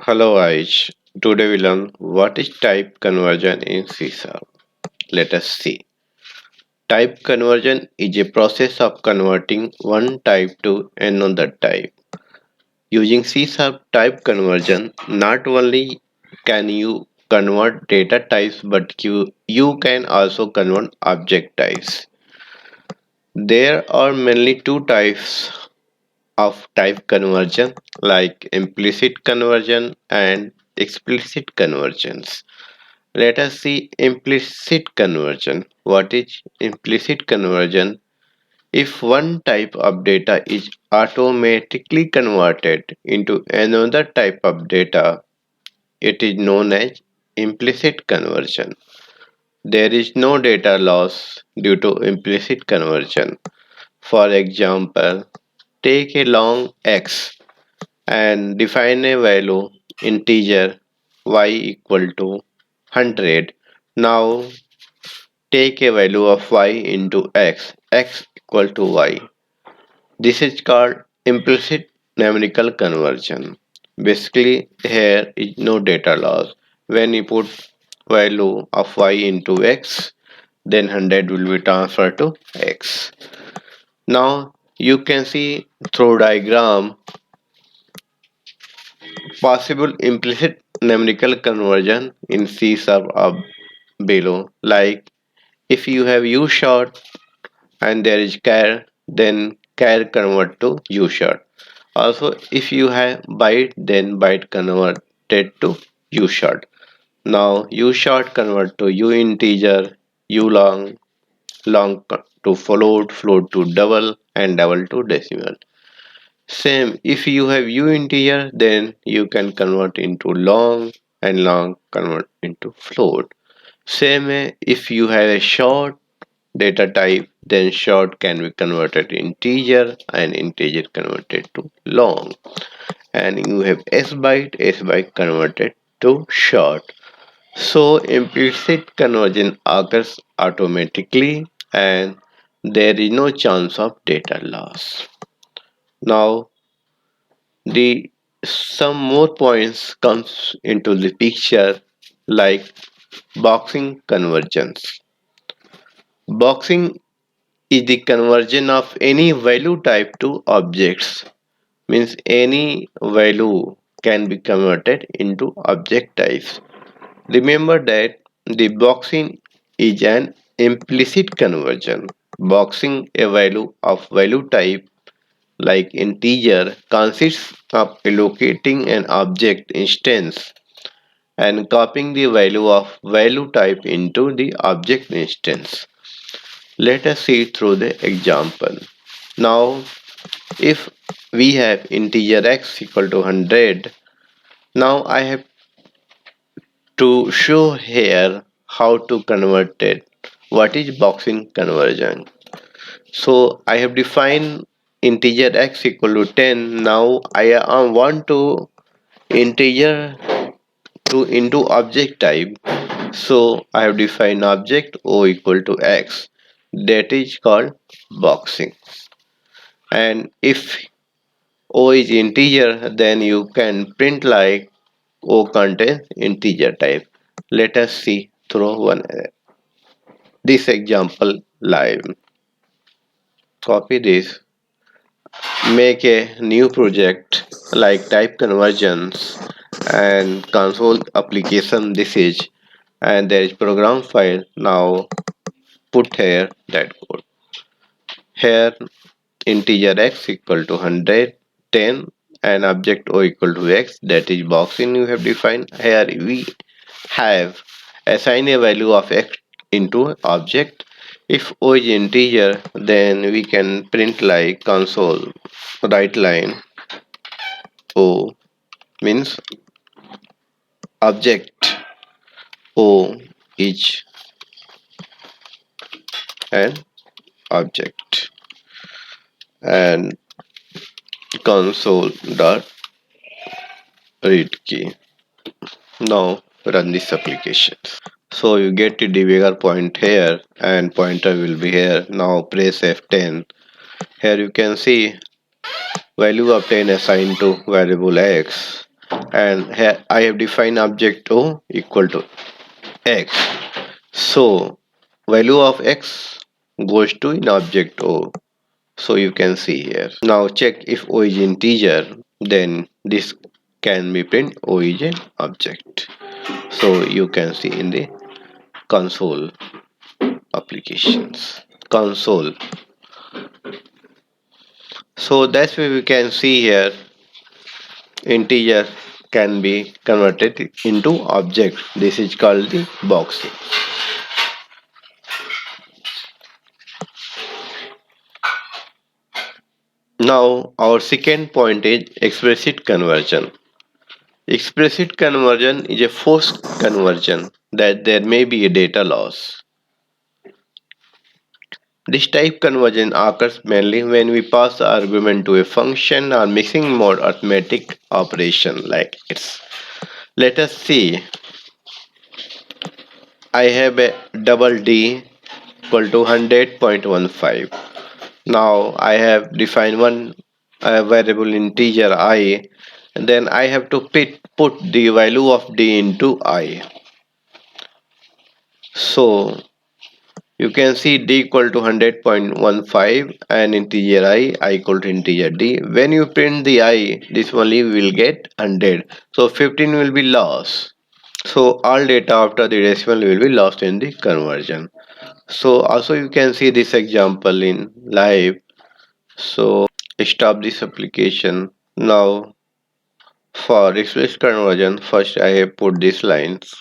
Hello Aish. Today we learn what is type conversion in C Sharp. Let us see. Type conversion is a process of converting one type to another type. Using C Sharp type conversion, not only can you convert data types but you can also convert object types. There are mainly two types of type conversion like implicit conversion and explicit conversions. Let us see implicit conversion. What is implicit conversion? If one type of data is automatically converted into another type of data, it is known as implicit conversion. There is no data loss due to implicit conversion. For example, take a long x and define a value integer y equal to 100. Now take a value of y into x equal to y. This is called implicit numerical conversion. Basically, here is no data loss. When you put value of y into x, then 100 will be transferred to x. Now you can see through diagram possible implicit numerical conversion in C sub of below. Like if you have u short and there is char, then char convert to u short. Also, if you have byte, then byte converted to u short. Now u short convert to u integer, u long, to float, float to double, and double to decimal. Same, if you have u integer, then you can convert into long and long convert into float. Same way, if you have a short data type, then short can be converted integer and integer converted to long. And you have s byte converted to short. So implicit conversion occurs automatically and there is no chance of data loss. Now the some more points comes into the picture like boxing convergence. Boxing is the conversion of any value type to objects. Means any value can be converted into object types. Remember that the boxing is an implicit conversion. Boxing a value of value type like integer consists of allocating an object instance and copying the value of value type into the object instance. Let us see through the example. Now, if we have integer x equal to 100, now I have to show here how to convert it. What is boxing conversion? So I have defined integer x equal to 10. Now I want to integer to into object type. So I have defined object o equal to x. That is called boxing. And if o is integer, then you can print like o contains integer type. Let us see through this example live. Copy this, make a new project like type conversions and console application this is, and there is program file. Now put here that code. Here integer x equal to 100, 10 and object o equal to x, that is boxing you have defined. Here we have assigned a value of x into object. If o is integer, then we can print like console right line o means object o is an object and console dot read key. Now run this application. So you get the debugger point here and pointer will be here. Now press F10. Here you can see value obtained assigned to variable x and here I have defined object O equal to x. So value of x goes to in object O. So you can see here. Now check if O is integer, then this can be print O is an object. So you can see in the console applications. Console. So that's why we can see here integer can be converted into object. This is called the boxing. Now our second point is explicit conversion. Explicit conversion is a forced conversion that there may be a data loss. This type conversion occurs mainly when we pass the argument to a function or mixing mode arithmetic operation like it's. Let us see. I have a double D equal to 100.15. Now I have defined one variable integer I, and then I have to put the value of D into I. So you can see D equal to 100.15 and integer I equal to integer D. When you print the I, this only will get 100. So 15 will be lost. So all data after the decimal will be lost in the conversion. So also you can see this example in live. So stop this application. Now for explicit conversion, first I have put these lines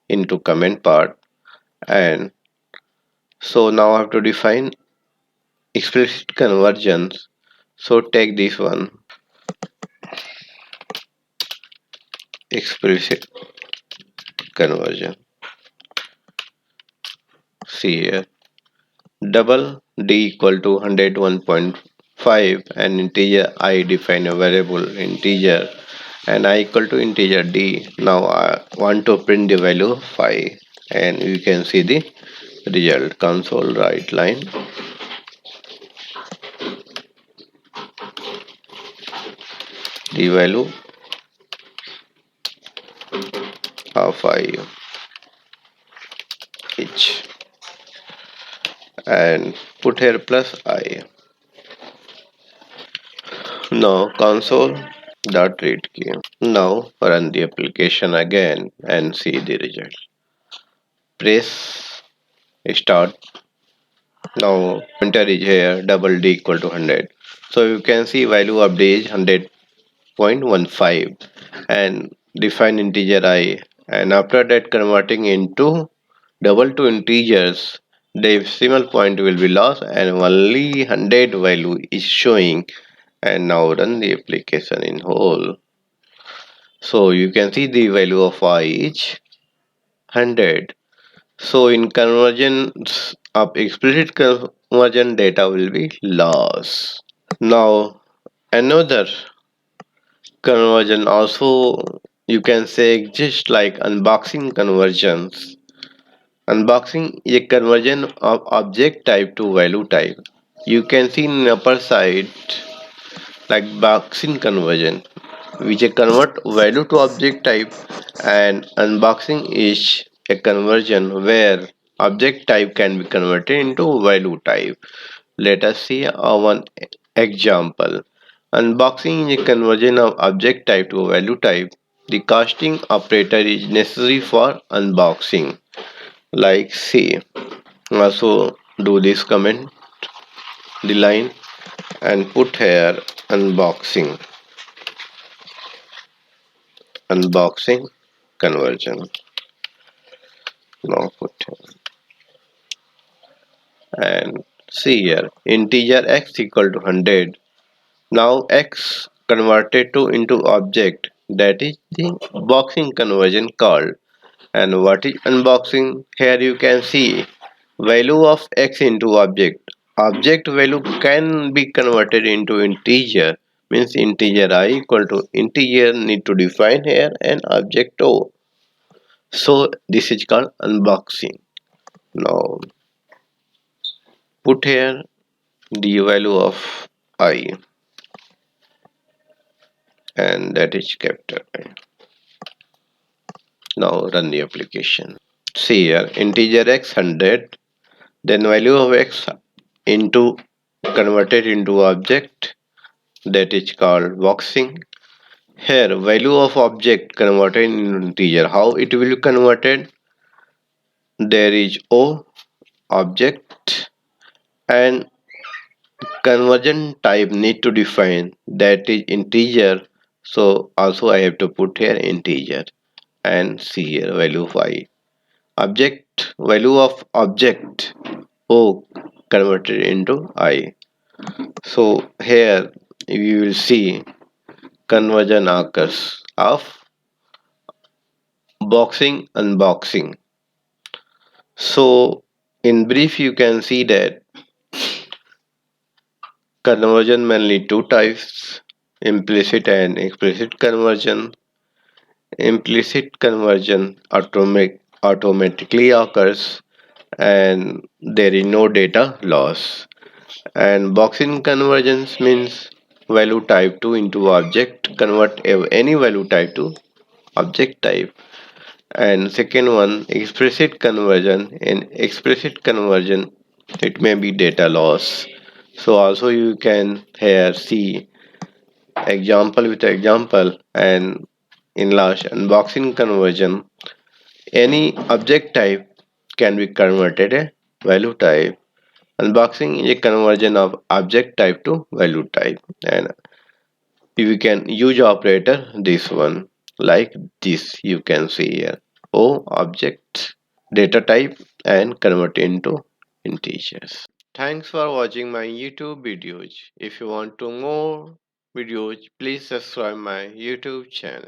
into comment part, and so now I have to define explicit conversions. So take this one, explicit conversion. See here, double D equal to 101.5 and integer I define a variable integer and I equal to integer D. Now I want to print the value of 5 and you can see the result. Console write line the value of I each and put here plus I. Now console dot read key. Now run the application again and see the result. Press start. Now enter is here double D equal to 100. So you can see value of D is 100.15 and define integer I, and after that converting into double to integers, the decimal point will be lost and only 100 value is showing. And now run the application in whole. So you can see the value of I is 100. So in conversions of explicit conversion, data will be lost. Now another conversion also you can say exists like unboxing conversions. Unboxing is a conversion of object type to value type. You can see in upper side like boxing conversion, which a convert value to object type, and unboxing is a conversion where object type can be converted into value type. Let us see one example. Unboxing is a conversion of object type to value type. The casting operator is necessary for unboxing. Like see, also do this comment the line and put here unboxing conversion. Now put here and see here integer x equal to 100. Now x converted to into object, that is the boxing conversion called. And what is unboxing? Here you can see value of x into object. Object value can be converted into integer, means integer I equal to integer need to define here and object O. So this is called unboxing. Now put here the value of I and that is capital I. Now run the application. See here, integer x 100, then value of x into converted into object, that is called boxing. Here value of object converted into integer. How it will be converted? There is o object and conversion type need to define, that is integer. So also I have to put here integer and see here value of I. Object value of object o converted into I. So here you will see conversion occurs of boxing unboxing. So in brief you can see that conversion mainly two types, implicit and explicit conversion. Implicit conversion automatically occurs and there is no data loss. And boxing conversions means value type 2 into object, convert any value type to object type. And second one, explicit conversion. In explicit conversion it may be data loss. So also you can here see example with example. And in last unboxing conversion, any object type can be converted a value type. Unboxing is a conversion of object type to value type, and you can use operator this one like this. You can see here o object data type and convert into integers. Thanks for watching my YouTube videos. If you want to more videos, please subscribe my YouTube channel.